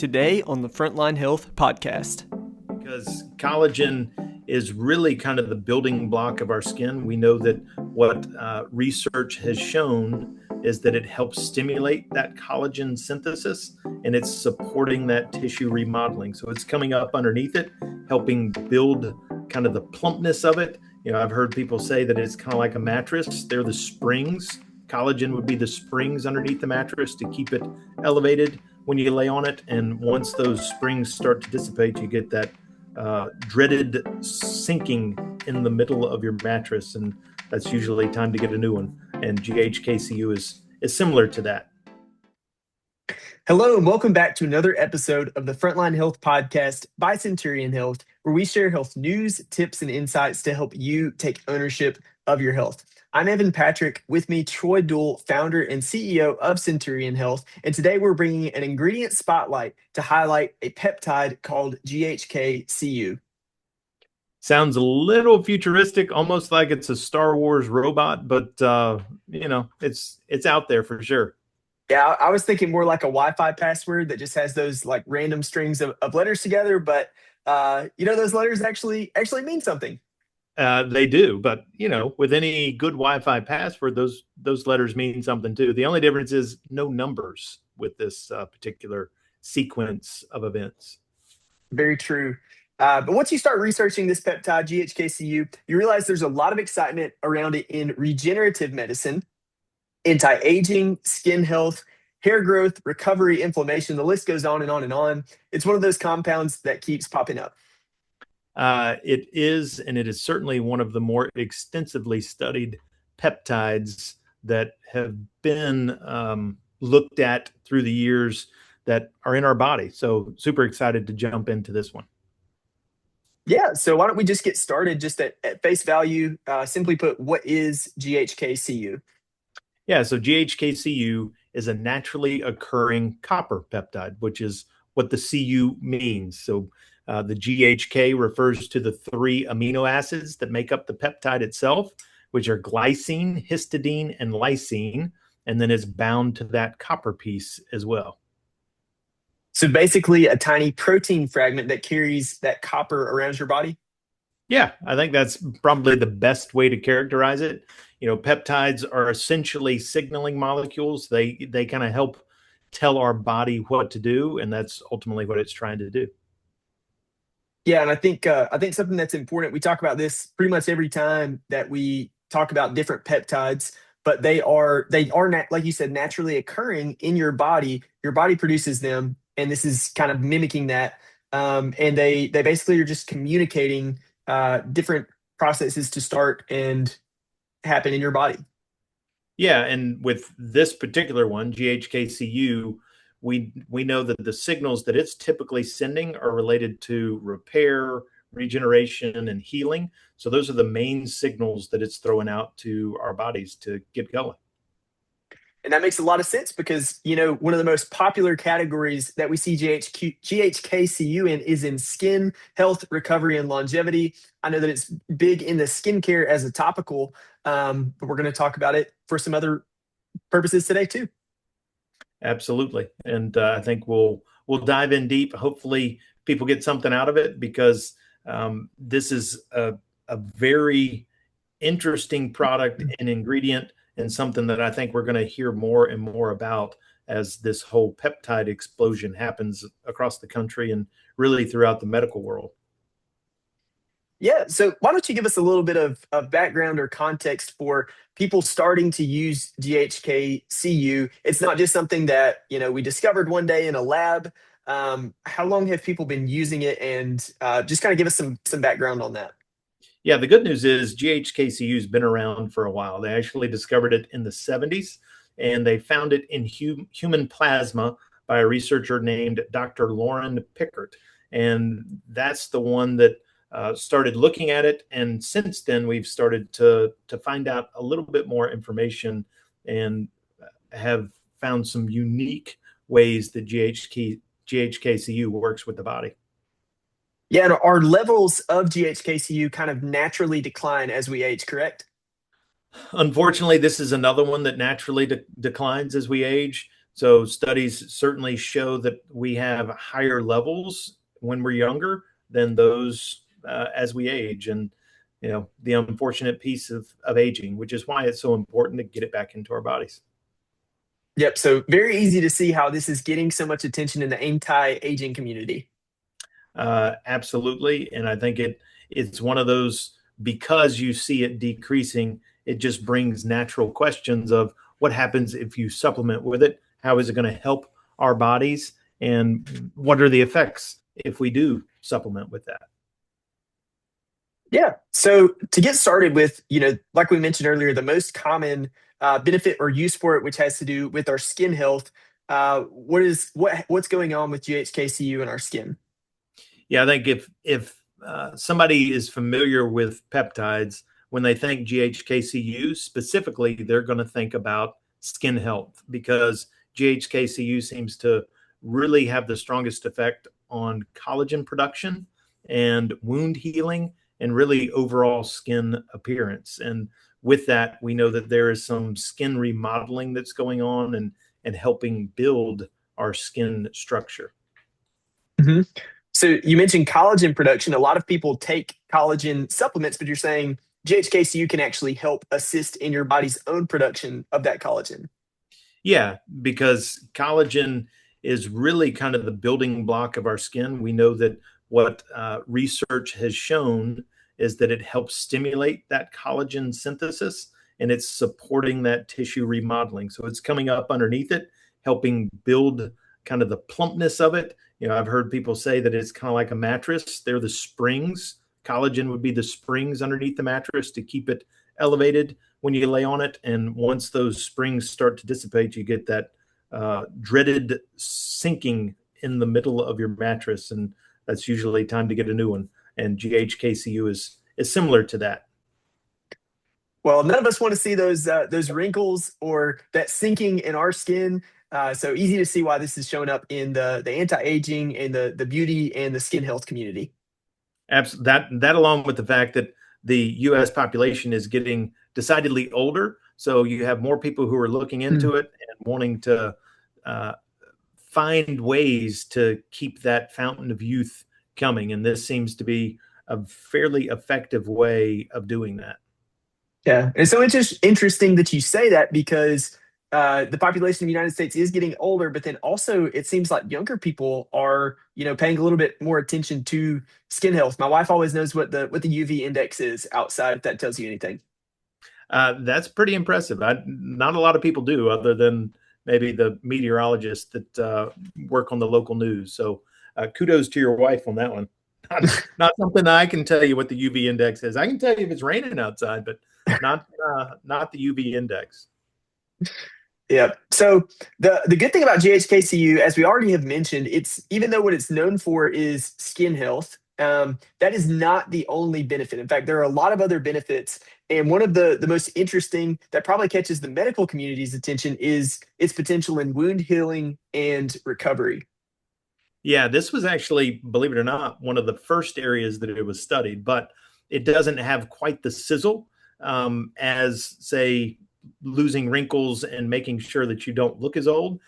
today on the Frontline Health podcast. Because collagen is really kind of the building block of our skin. We know that what research has shown is that it helps stimulate that collagen synthesis, and it's supporting that tissue remodeling. So it's coming up underneath it, helping build kind of the plumpness of it. You know, I've heard people say that it's kind of like a mattress. They're the springs. Collagen would be the springs underneath the mattress to keep it elevated when you lay on it. And once those springs start to dissipate, you get that dreaded sinking in the middle of your mattress. And that's usually time to get a new one. And GHK-Cu is similar to that. Hello, and welcome back to another episode of the Frontline Health podcast by Centurion Health, where we share health news, tips, and insights to help you take ownership of your health. I'm Evan Patrick. With me, Troy Duell, founder and CEO of Centurion Health. And today we're bringing an ingredient spotlight to highlight a peptide called GHK-Cu. Sounds a little futuristic, almost like it's a Star Wars robot, but it's out there for sure. Yeah, I was thinking more like a Wi-Fi password that just has those like random strings of letters together, but those letters actually mean something. They do, but with any good Wi-Fi password, those letters mean something too. The only difference is no numbers with this particular sequence of events. Very true. But once you start researching this peptide, GHK-Cu, you realize there's a lot of excitement around it in regenerative medicine, anti-aging, skin health, hair growth, recovery, inflammation. The list goes on and on and on. It's one of those compounds that keeps popping up. It is, and it is certainly one of the more extensively studied peptides that have been looked at through the years that are in our body. So super excited to jump into this one. Yeah, so why don't we just get started just at face value? Simply put, what is GHK-Cu? Yeah, so GHK-Cu is a naturally occurring copper peptide, which is what the Cu means. So the GHK refers to the three amino acids that make up the peptide itself, which are glycine, histidine, and lysine, and then is bound to that copper piece as well. So basically a tiny protein fragment that carries that copper around your body? Yeah, I think that's probably the best way to characterize it. Peptides are essentially signaling molecules. They kind of help tell our body what to do, and that's ultimately what it's trying to do. Yeah, and I think something that's important, we talk about this pretty much every time that we talk about different peptides, but they are like you said, naturally occurring in your body. Your body produces them, and this is kind of mimicking that. And they basically are just communicating different processes to start and happen in your body. Yeah, and with this particular one, GHK-Cu, we know that the signals that it's typically sending are related to repair, regeneration, and healing. So those are the main signals that it's throwing out to our bodies to get going. And that makes a lot of sense because, one of the most popular categories that we see GHK-Cu in is in skin health, recovery, and longevity. I know that it's big in the skincare as a topical, but we're going to talk about it for some other purposes today too. Absolutely. And I think we'll dive in deep. Hopefully people get something out of it because this is a very interesting product and ingredient, and something that I think we're going to hear more and more about as this whole peptide explosion happens across the country and really throughout the medical world. Yeah, so why don't you give us a little bit of background or context for people starting to use GHK-Cu? It's not just something that we discovered one day in a lab. How long have people been using it, and just kind of give us some background on that? Yeah, the good news is GHK-Cu has been around for a while. They actually discovered it in the 70s, and they found it in human plasma by a researcher named Dr. Lauren Pickert. And that's the one that started looking at it. And since then, we've started to find out a little bit more information and have found some unique ways that GHK-Cu works with the body. Yeah, and our levels of GHK-Cu kind of naturally decline as we age, correct? Unfortunately, this is another one that naturally declines as we age. So studies certainly show that we have higher levels when we're younger than those as we age. And the unfortunate piece of aging, which is why it's so important to get it back into our bodies. Yep. So very easy to see how this is getting so much attention in the anti-aging community. Absolutely, and I think it's one of those, because you see it decreasing, it just brings natural questions of what happens if you supplement with it. How is it going to help our bodies, and what are the effects if we do supplement with that? Yeah. So to get started with, like we mentioned earlier, the most common benefit or use for it, which has to do with our skin health. What's going on with GHK-Cu in our skin? Yeah, I think if somebody is familiar with peptides, when they think GHK-Cu specifically, they're going to think about skin health, because GHK-Cu seems to really have the strongest effect on collagen production and wound healing and really overall skin appearance. And with that, we know that there is some skin remodeling that's going on and helping build our skin structure. Mhm. So you mentioned collagen production. A lot of people take collagen supplements, but you're saying GHK-Cu can actually help assist in your body's own production of that collagen. Yeah, because collagen is really kind of the building block of our skin. We know that what research has shown is that it helps stimulate that collagen synthesis, and it's supporting that tissue remodeling. So it's coming up underneath it, helping build kind of the plumpness of it. I've heard people say that it's kind of like a mattress. They're the springs. Collagen would be the springs underneath the mattress to keep it elevated when you lay on it. And once those springs start to dissipate, you get that dreaded sinking in the middle of your mattress. And that's usually time to get a new one. And GHK-Cu is similar to that. Well, none of us want to see those wrinkles or that sinking in our skin. So easy to see why this is showing up in the anti-aging and the beauty and the skin health community. That along with the fact that the U.S. population is getting decidedly older, so you have more people who are looking Hmm. into it and wanting to uh, find ways to keep that fountain of youth coming, and this seems to be a fairly effective way of doing that. Yeah, and so it's just interesting that you say that because the population of the United States is getting older, but then also it seems like younger people are, paying a little bit more attention to skin health. My wife always knows what the UV index is outside, if that tells you anything. That's pretty impressive. Not a lot of people do, other than maybe the meteorologists that work on the local news. So kudos to your wife on that one. Not something I can tell you what the UV index is. I can tell you if it's raining outside, but not the UV index. Yeah. So the good thing about GHK-Cu, as we already have mentioned, it's even though what it's known for is skin health, that is not the only benefit. In fact, there are a lot of other benefits, and one of the most interesting that probably catches the medical community's attention is its potential in wound healing and recovery. Yeah, this was actually, believe it or not, one of the first areas that it was studied, but it doesn't have quite the sizzle as, say, losing wrinkles and making sure that you don't look as old.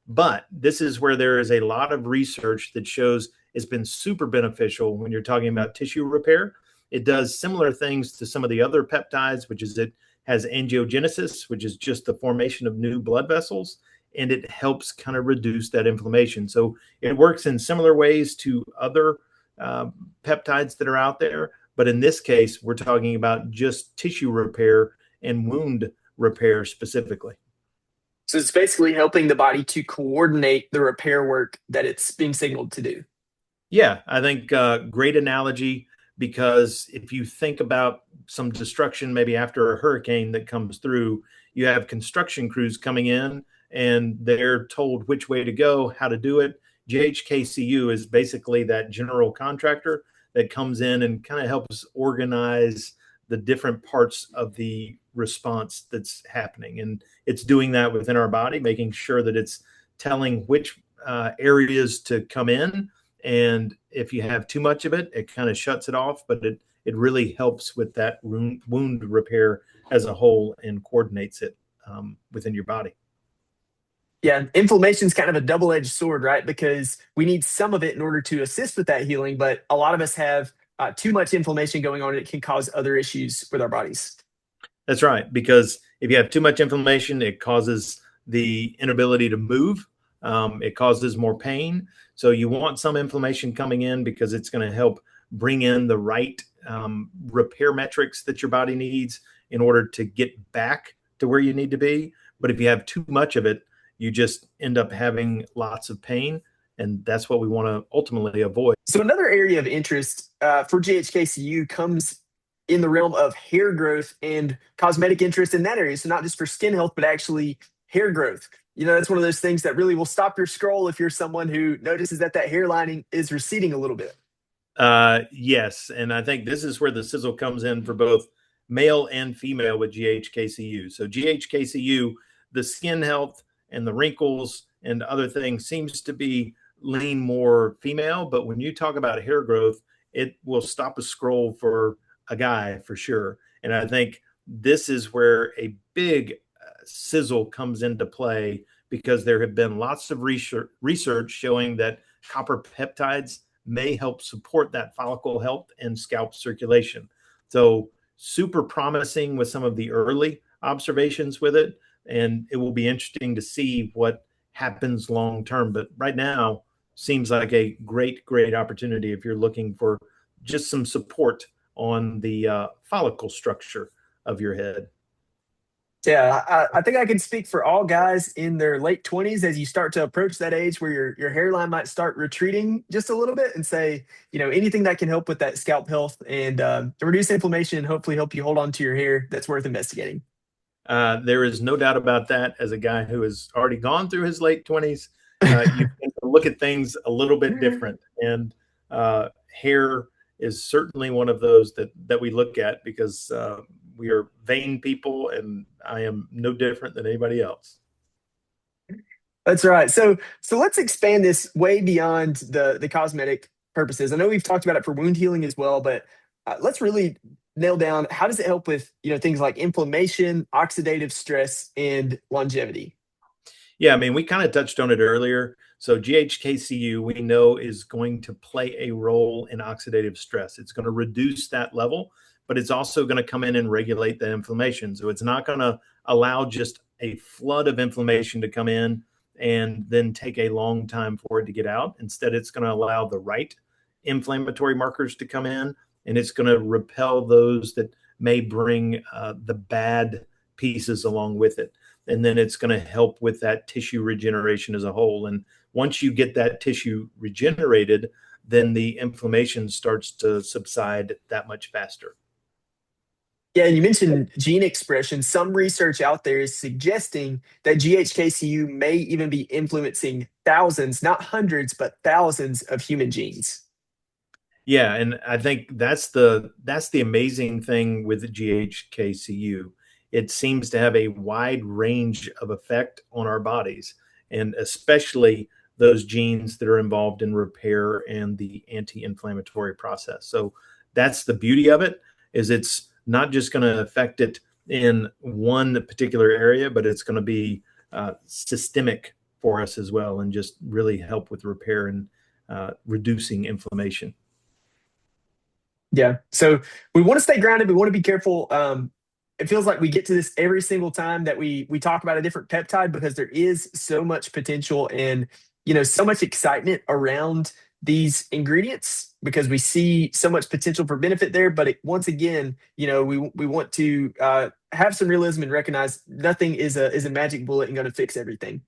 But this is where there is a lot of research that shows it's been super beneficial when you're talking about tissue repair. It does similar things to some of the other peptides, which is it has angiogenesis, which is just the formation of new blood vessels, and it helps kind of reduce that inflammation. So it works in similar ways to other uh, peptides that are out there. But in this case, we're talking about just tissue repair and wound repair specifically. So it's basically helping the body to coordinate the repair work that it's being signaled to do. Yeah, I think great analogy, because if you think about some destruction maybe after a hurricane that comes through, you have construction crews coming in and they're told which way to go, how to do it. GHK-Cu is basically that general contractor that comes in and kind of helps organize the different parts of the response that's happening. And it's doing that within our body, making sure that it's telling which areas to come in, and if you have too much of it, it kind of shuts it off, but it really helps with that wound repair as a whole and coordinates it within your body. Yeah, inflammation is kind of a double-edged sword, right? Because we need some of it in order to assist with that healing, but a lot of us have too much inflammation going on, and it can cause other issues with our bodies. That's right, because if you have too much inflammation, it causes the inability to move. It causes more pain. So you want some inflammation coming in because it's going to help bring in the right repair metrics that your body needs in order to get back to where you need to be. But if you have too much of it, you just end up having lots of pain. And that's what we want to ultimately avoid. So another area of interest for GHK-Cu comes in the realm of hair growth and cosmetic interest in that area. So not just for skin health, but actually hair growth. You know, that's one of those things that really will stop your scroll if you're someone who notices that that hairline is receding a little bit. Yes, and I think this is where the sizzle comes in for both male and female with GHK-Cu. So GHK-Cu, the skin health and the wrinkles and other things seems to be lean more female, but when you talk about hair growth, it will stop a scroll for a guy for sure. And I think this is where a big sizzle comes into play because there have been lots of research showing that copper peptides may help support that follicle health and scalp circulation. So super promising with some of the early observations with it. And it will be interesting to see what happens long term. But right now seems like a great opportunity if you're looking for just some support on the follicle structure of your head. Yeah, I think I can speak for all guys in their late 20s as you start to approach that age where your hairline might start retreating just a little bit and say, you know, anything that can help with that scalp health and reduce inflammation and hopefully help you hold on to your hair, that's worth investigating. There is no doubt about that. As a guy who has already gone through his late 20s, you tend to look at things a little bit different. And hair is certainly one of those that we look at because we are vain people, and I am no different than anybody else. That's right. So let's expand this way beyond the cosmetic purposes. I know we've talked about it for wound healing as well, but let's really nail down how does it help with things like inflammation, oxidative stress, and longevity. Yeah, I mean, we kind of touched on it earlier. So GHK-Cu, we know, is going to play a role in oxidative stress. It's going to reduce that level, but it's also going to come in and regulate the inflammation. So it's not going to allow just a flood of inflammation to come in and then take a long time for it to get out. Instead, it's going to allow the right inflammatory markers to come in, and it's going to repel those that may bring the bad pieces along with it. And then it's going to help with that tissue regeneration as a whole. And once you get that tissue regenerated, then the inflammation starts to subside that much faster. Yeah, and you mentioned gene expression. Some research out there is suggesting that GHK-Cu may even be influencing thousands, not hundreds, but thousands of human genes. Yeah, and I think that's the amazing thing with GHK-Cu. It seems to have a wide range of effect on our bodies, and especially those genes that are involved in repair and the anti-inflammatory process. So that's the beauty of it, is it's not just going to affect it in one particular area, but it's going to be systemic for us as well, and just really help with repair and reducing inflammation. Yeah. So we want to stay grounded. We want to be careful. It feels like we get to this every single time that we talk about a different peptide because there is so much potential and so much excitement around these ingredients because we see so much potential for benefit there. But once again, we want to have some realism and recognize nothing is a magic bullet and going to fix everything.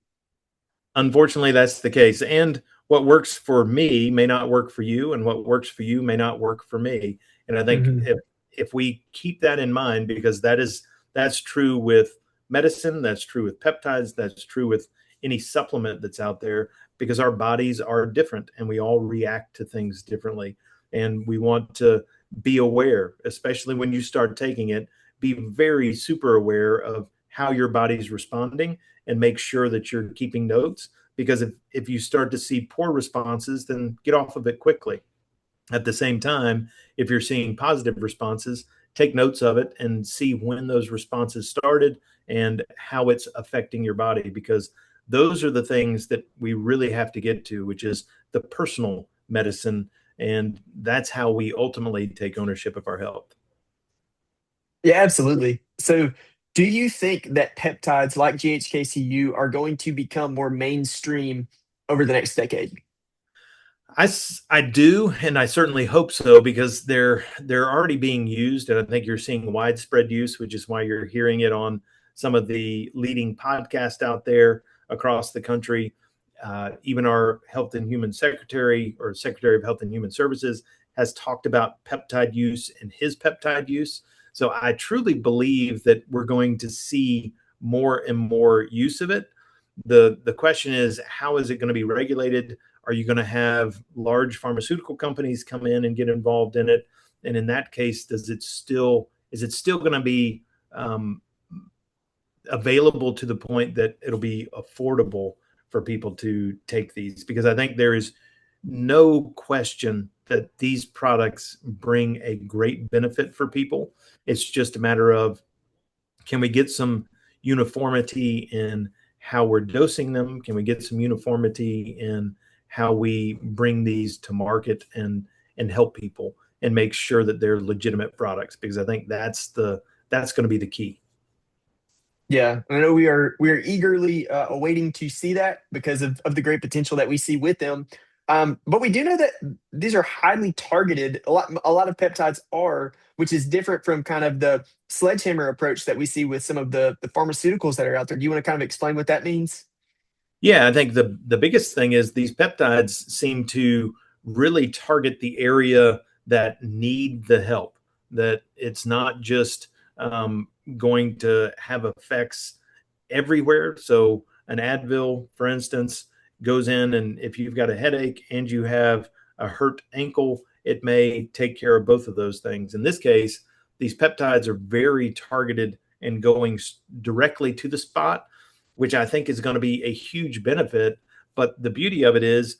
Unfortunately, that's the case. And what works for me may not work for you, and what works for you may not work for me. And I think Mhm. if we keep that in mind, because that's true with medicine, that's true with peptides, that's true with any supplement that's out there, because our bodies are different and we all react to things differently. And we want to be aware, especially when you start taking it, be very super aware of how your body's responding and make sure that you're keeping notes, because if you start to see poor responses, then get off of it quickly. At the same time, if you're seeing positive responses, take notes of it and see when those responses started and how it's affecting your body, because those are the things that we really have to get to, which is the personal medicine. And that's how we ultimately take ownership of our health. Yeah, absolutely. So, do you think that peptides like GHK-Cu are going to become more mainstream over the next decade? I do, and I certainly hope so, because they're already being used, and I think you're seeing widespread use, which is why you're hearing it on some of the leading podcasts out there across the country. Even our Health and Human Secretary, or Secretary of Health and Human Services, has talked about peptide use and his peptide use. So I truly believe that we're going to see more and more use of it. The question is, how is it going to be regulated? Are you going to have large pharmaceutical companies come in and get involved in it? And in that case, is it still going to be available to the point that it'll be affordable for people to take these? Because I think there is no question that these products bring a great benefit for people. It's just a matter of, can we get some uniformity in how we're dosing them? Can we get some uniformity in how we bring these to market and help people and make sure that they're legitimate products? Because I think that's going to be the key. Yeah, I know we are eagerly awaiting to see that because of the great potential that we see with them. But we do know that these are highly targeted. A lot of peptides are, which is different from kind of the sledgehammer approach that we see with some of the pharmaceuticals that are out there. Do you want to kind of explain what that means? Yeah, I think the biggest thing is these peptides seem to really target the area that need the help. That it's not just going to have effects everywhere. So an Advil, for instance, goes in, and if you've got a headache and you have a hurt ankle, it may take care of both of those things. In this case, these peptides are very targeted and going directly to the spot, which I think is going to be a huge benefit. But the beauty of it is,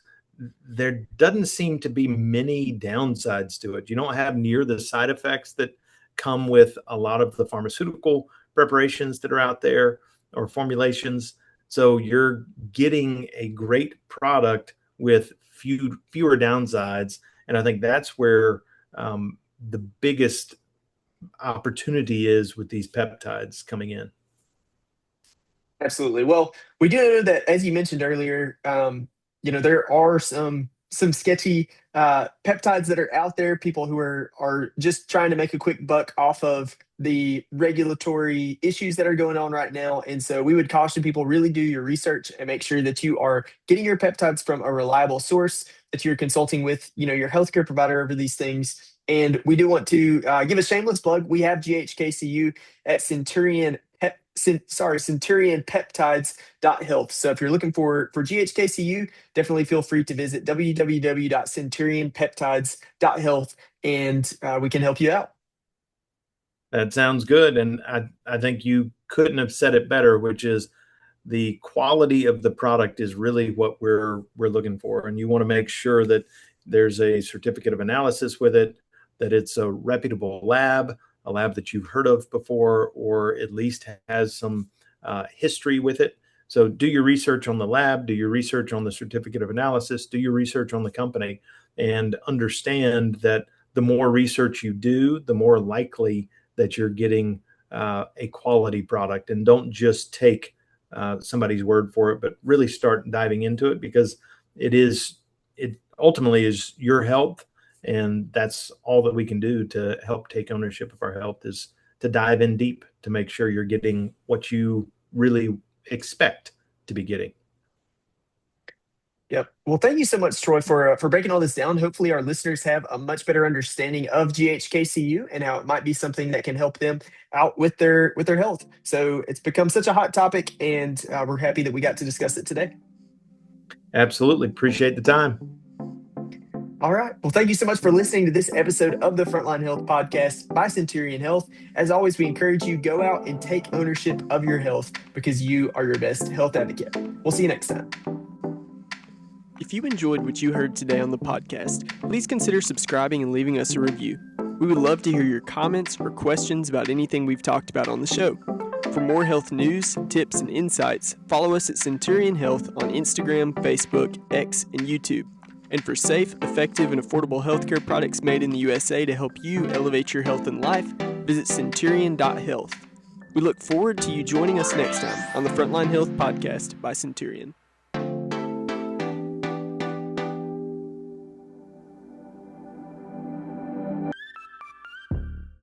there doesn't seem to be many downsides to it. You don't have near the side effects that come with a lot of the pharmaceutical preparations that are out there, or formulations. So you're getting a great product with fewer downsides. And I think that's where the biggest opportunity is with these peptides coming in. Absolutely. Well, we do know that, as you mentioned earlier, there are some sketchy peptides that are out there. People who are just trying to make a quick buck off of the regulatory issues that are going on right now. And so we would caution people, really do your research and make sure that you are getting your peptides from a reliable source, that you're consulting with, your healthcare provider over these things. And we do want to give a shameless plug. We have GHK-Cu at Centurion Peptides.health. So if you're looking for GHK-Cu, definitely feel free to visit www.centurionpeptides.health, and we can help you out. That sounds good. And I think you couldn't have said it better, which is, the quality of the product is really what we're looking for. And you want to make sure that there's a certificate of analysis with it, that it's a reputable lab, a lab that you've heard of before, or at least has some history with it. So do your research on the lab, do your research on the certificate of analysis, do your research on the company, and understand that the more research you do, the more likely that you're getting a quality product. And don't just take somebody's word for it, but really start diving into it, because it ultimately is your health. And that's all that we can do to help take ownership of our health, is to dive in deep to make sure you're getting what you really expect to be getting. Yep. Well, thank you so much, Troy, for breaking all this down. Hopefully, our listeners have a much better understanding of GHK-Cu and how it might be something that can help them out with their health. So it's become such a hot topic, and we're happy that we got to discuss it today. Absolutely. Appreciate the time. All right. Well, thank you so much for listening to this episode of the Frontline Health Podcast by Centurion Health. As always, we encourage you, go out and take ownership of your health, because you are your best health advocate. We'll see you next time. If you enjoyed what you heard today on the podcast, please consider subscribing and leaving us a review. We would love to hear your comments or questions about anything we've talked about on the show. For more health news, tips, and insights, follow us at Centurion Health on Instagram, Facebook, X, and YouTube. And for safe, effective, and affordable healthcare products made in the USA to help you elevate your health and life, visit centurion.health. We look forward to you joining us next time on the Frontline Health Podcast by Centurion.